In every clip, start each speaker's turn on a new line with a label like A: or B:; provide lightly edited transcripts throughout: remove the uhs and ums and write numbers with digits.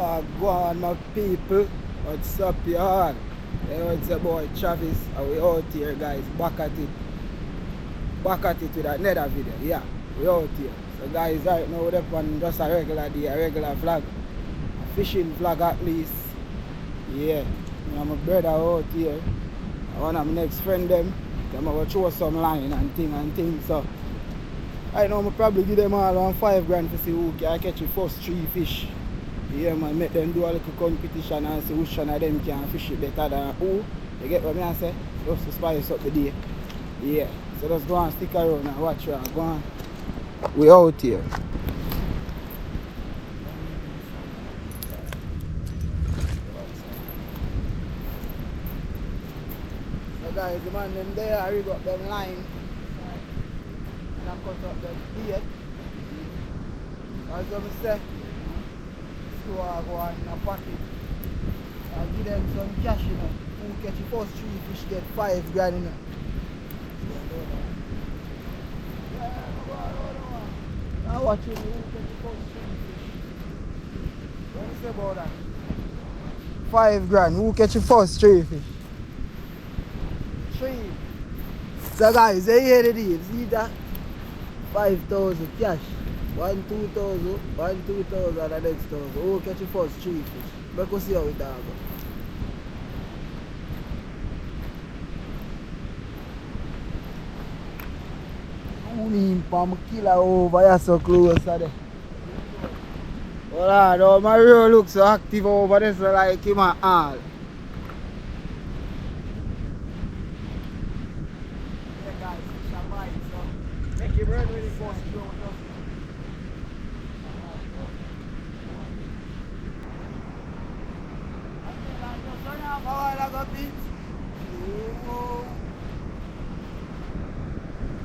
A: Oh, go on, my people. What's up, y'all? You know, it's your boy Travis, and we out here, guys. Back at it. Back at it with another video. Yeah, we out here. So, guys, right now, we're up on just a regular day, a regular vlog. A fishing vlog, at least. Yeah. Me and my brother out here. One of my next friend, them. I'm going to throw some line and things. So, I know I'm probably give them all around 5 grand to see who can catch the first 3 fish. Yeah, man, make them do a little competition and see which one of them can fish it better than who. You get what I say? Just to spice up the day. Yeah. So let's go and stick around and watch her. Go on. We out here. So guys, the man them there, I rig up them line. And I cut up them bait. As I say, so I go on in a pocket. I give them some cash, you know. Who catch the first 3 fish get 5 grand, you know. Now watching who catch the first 3 fish. What do you say about that? 5 grand. Who catch the first 3 fish? 3. So guys, you hear the deal. See that? 5,000 cash. 1, 2,000, 1, 2,000 and the next 1,000. Who catch the first 3 fish? But go see how it goes. Who mean Pam killer over here so close there? Hold on, oh, Mario looks so active over there, so like him and all. Yeah guys, fish and bite, so make him run with the first throw.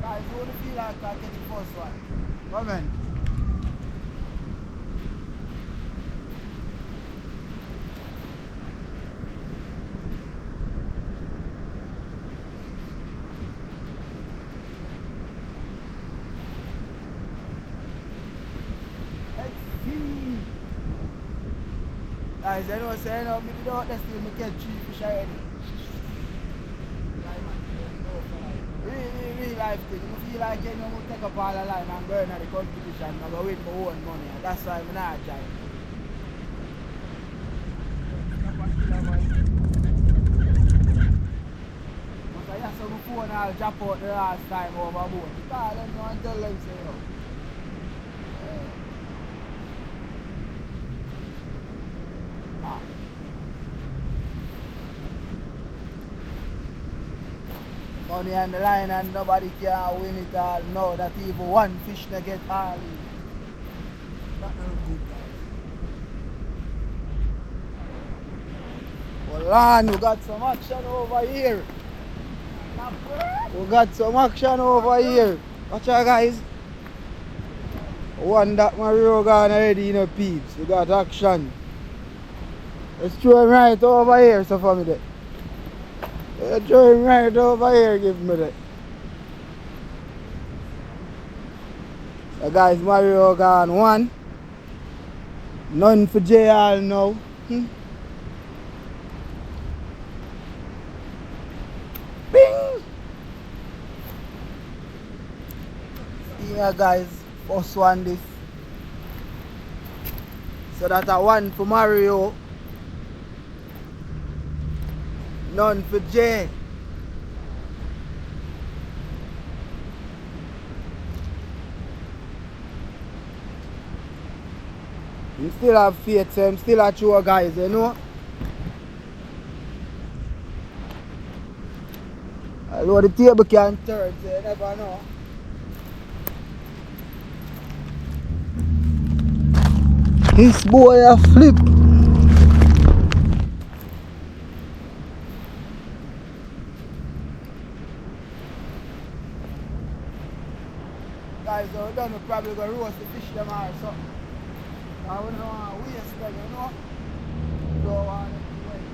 A: Guys, who do you feel like I catch the first one? Come on. Guys, I know saying no, maybe don't let me catch 3 fish already. Real life thing. I feel like you know, I take up all the line and burn at the competition and go win my own money. And that's why I'm not trying. But I have some phone and I'll drop out the last time overboard. You call them now and tell them, say, yo. Money on the line and nobody can win it all. No, that even one fish they get all in. That's not good, guys. Well, on, we got some action over here. We got some action over here. Watch out, guys. One that Mario gone already in the peeps. We got action. Let's throw him right over here, so for me there. Throw him right over here, give me that. So guys, Mario gone 1. None for JL now. Bing! Yeah guys, first one this. So that's a 1 for Mario. None for Jay. You still have faith, so I'm still a true guys, you know. Although the table can turn, so you never know. This boy a flip. Guys, we're done, we're probably going to roast the fish them or something. I don't want to waste them, you know. Don't want them to waste.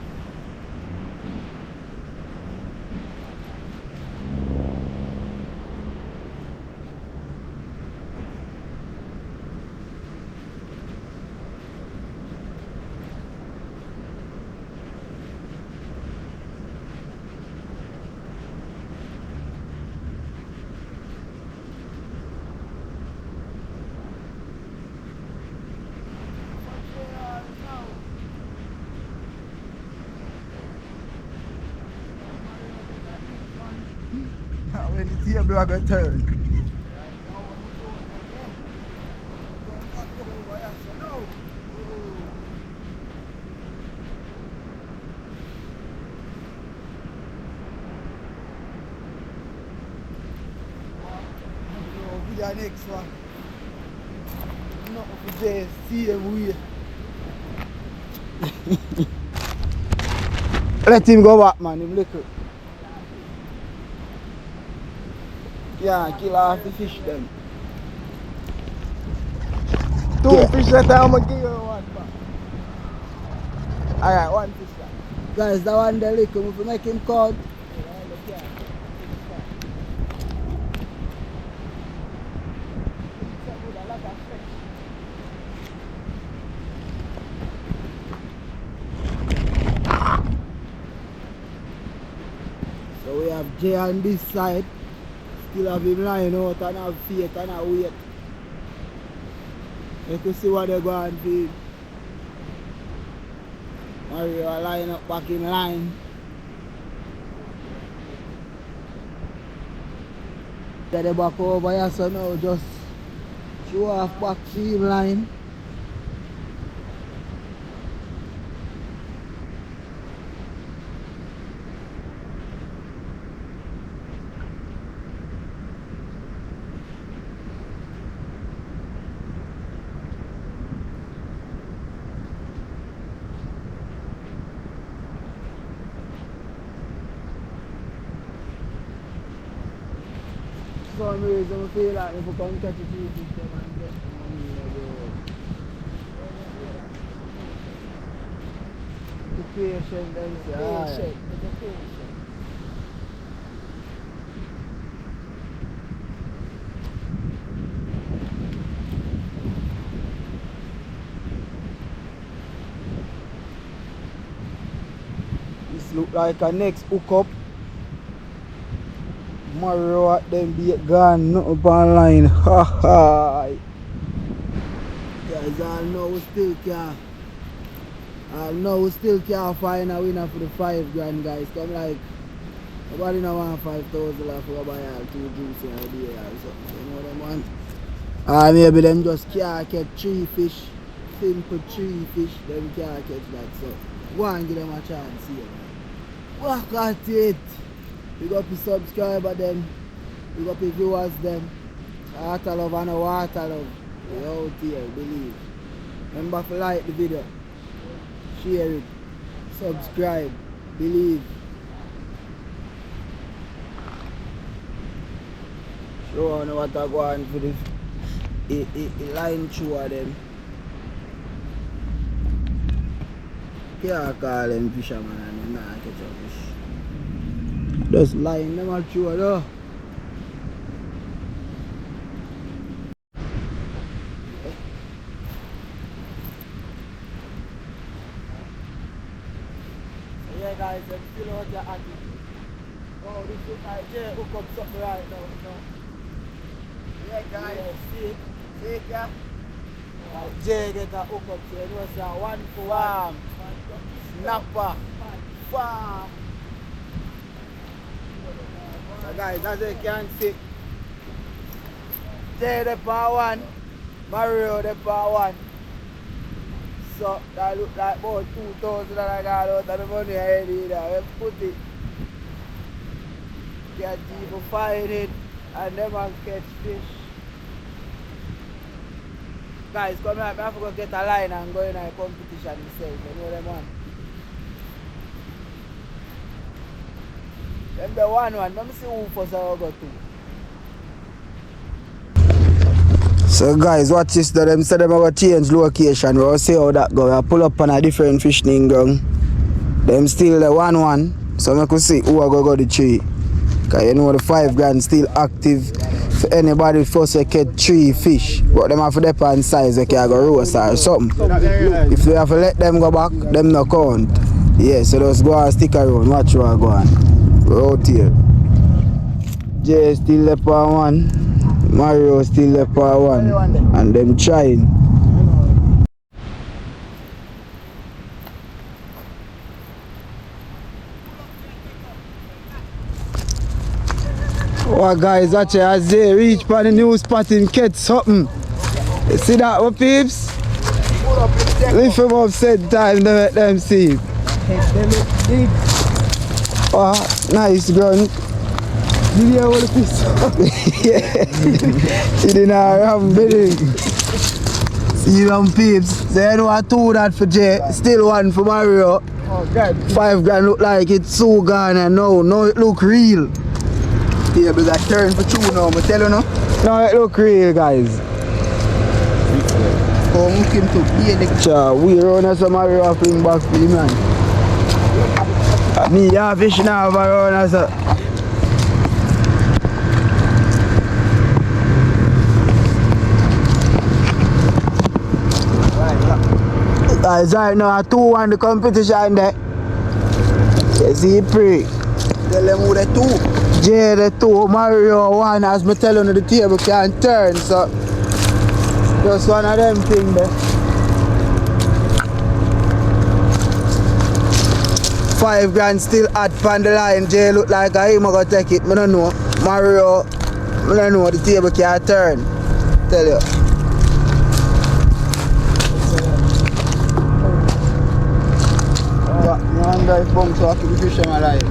A: When the table I go turn. The next one. Not for just same way. Let him go back, man. Him little. Yeah, kill off the fish then. Two fish that I'm gonna give you one back. Alright, one fish back. Guys, that one the little. If we make him cut. So we have Jay on this side. Still have him lying out and have faith and have wait. You can see what they're going to feed. Mario lying up back in line. Get the back over here so now just show off back team line. For some reason I feel like if we come catch a few fish them and get money, the patient them say, patient, the patient. This look like a next hookup. Mario at them be gone, not up online. Ha ha. Guys, I know we still can't find a winner for the $5,000, guys. Come like nobody no want 5,000 left for buy all 2 juicy idea or something. You know what I want? Maybe them just can't catch 3 fish. Simple 3 fish, them can't catch that. So go and give them a chance here. Walk at it. Big up the subscriber them, big up the viewers them. Water love and a water love. We out here, believe. Remember to like the video, share it, subscribe, believe. Show on what I go on for the line through of them. Can't call them fisherman and them not catch a fish. Just line them all through though. So yeah guys, I'm still out there at it. Oh, this is like Jay hook up something right now, you know. Yeah guys, see it? See it, yeah? Jay get a hook up, so you know it's a 1 for 1. Snapper. Farm. So guys, as you can see, Jay the power 1, Mario the power 1. So that look like about 2,000 that I got out of the money already there. We put it, get people find it, and them and catch fish. Guys, come here, I have to go get a line and go in a competition myself, you know them one. Them the one, let me see who first I go to. So guys, watch this though, them say them are going to change location, we'll see how that go. I pull up on a different fishing ground. Them still the 1-1, so I could see who are going to go the tree. Because you know the $5,000 still active for anybody first to catch 3 fish. But them have to depend on size, they can go roast or something. If they have to let them go back, them no count. Yeah, so just go and stick around, watch where I go on. We're out here. Jay still the power 1, Mario still the power 1, and them trying. Alright guys, actually as they reach for the new spot in catch something. You see that what peeps? Lift him up said time to make them see. Oh, nice ground. Did you hear all the fish? Yeah. He didn't have bidding. See them peeps. They know I two that for Jay. Still one for Mario. Oh, God. $5 look like it's so gone and no it look real. Yeah, but that turn for two now, but tell you no? No, it look real guys. Come look him to be the picture. We run as a Mario bring back for the man. Me a fish now around as a guys right now 2-1 the competition there. You see pre. Tell them who the 2. Jay the 2, Mario 1 as me tell you the table can't turn so just one of them things there. $5 still hot on the line. Jay look like him gonna take it. I don't know. Mario, I don't know the table can't turn. Tell you. I wonder if bunks so I keep the fish in my life.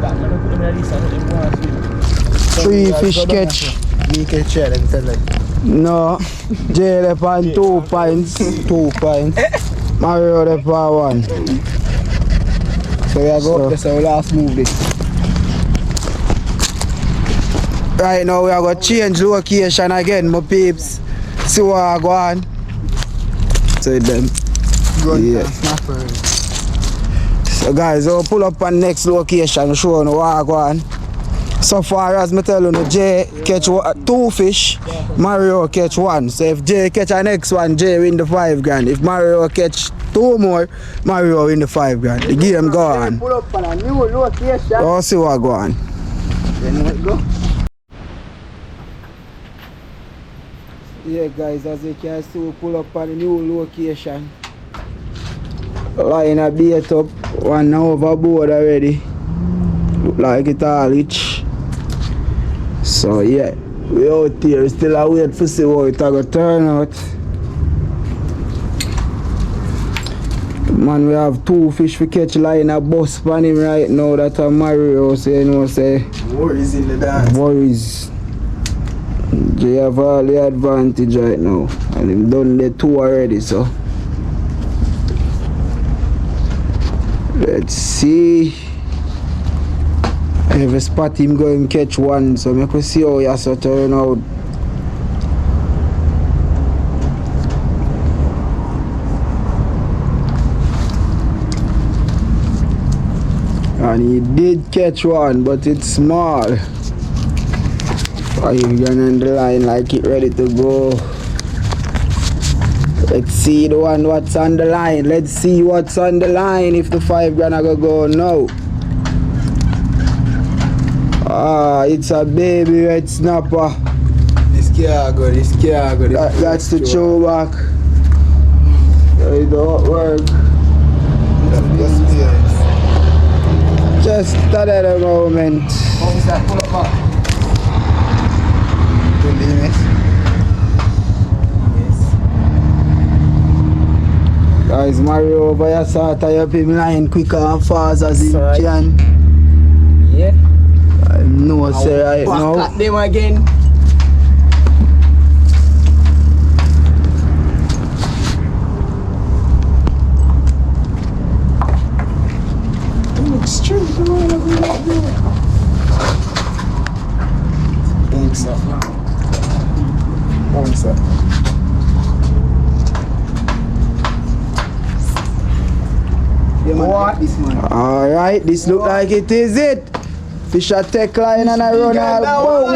A: 3 fish catch. Me catch it, let me tell you. No. Jay left on 2 pints. 2 pints. Mario left on 1. So we are going to our last move this. Right now we are going to change location again, my peeps. See what I go on. So them. Yeah. So guys, I'll pull up on next location, show you what I go on. So far as I tell you, Jay catch 2 fish, Mario catch 1. So if Jay catch the next one, Jay win the $5. If Mario catch 2 more, Mario win the $5. The game go on. Pull up on a new location. I'll see what go on. Then let go. Yeah guys, as you can see, we pull up on a new location. Line a bait up, one overboard already. Look like it all itch. So yeah, we out here still a wait to see how it gonna turn out. Man, we have 2 fish for catch line a bus pan him right now that a Mario say you know say worries in the dance. Worries. They have all the advantage right now. And him done the 2 already so. Let's see. I have a spot him go and catch 1, so make we see how he has to turn out. And he did catch 1, but it's small. $5 on the line like it ready to go. Let's see the one what's on the line. Let's see what's on the line if the $5 gonna go now. Ah, it's a baby red snapper. This can't go. That's the throw back. It don't work. Just at the moment. Guys, Mario over here so tie up him line quicker and fast as he can. Yeah. I know say right now. Back at them again. Alright, this look like it is it. Fish a take line and I run out.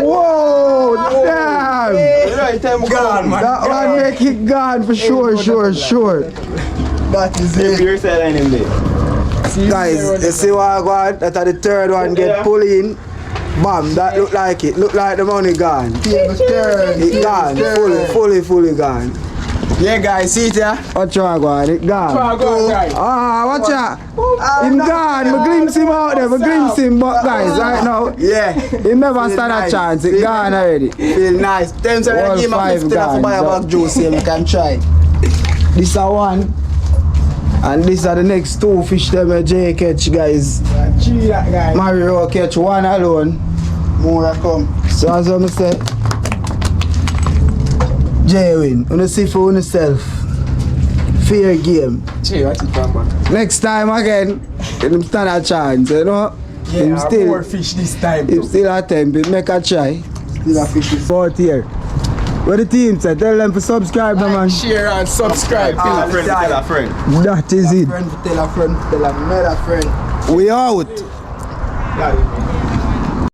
A: Whoa, damn! Right, I'm gone, man. That one make it gone for sure. That is it. Guys, you see what I got? That the 3rd one get pulled in. Bam, that look like it. Look like the money gone. It gone, fully gone.
B: Yeah, guys, see it here?
A: Watch out, go on, it gone.
B: Guys.
A: Ah, watch out. Him gone, I glimpse him out there, I glimpse him, but guys, right now,
B: Yeah.
A: he never stand a chance, it gone already.
B: Feel nice. Tell him to
A: All
B: give him a
A: five
B: 50 for buy a
A: guys,
B: bag juice here, we can try.
A: This are one, and these are the next two fish them Jay catch, guys.
B: Chew that guy.
A: Mario catch one alone.
B: More come.
A: So as I say, Jay win. You see for yourself. Fair game.
B: Chew, what's it from back?
A: Next time again, him stand a chance, you know. Him
B: Yeah,
A: still,
B: more fish this time.
A: him still attempt it, make a try.
B: Still a fish.
A: Fourth here. What the team say? Tell them to subscribe, no, man.
B: Share and subscribe. Tell a friend, tell a friend.
A: That is it.
B: Tell a friend, tell another friend.
A: We out.
B: Yeah.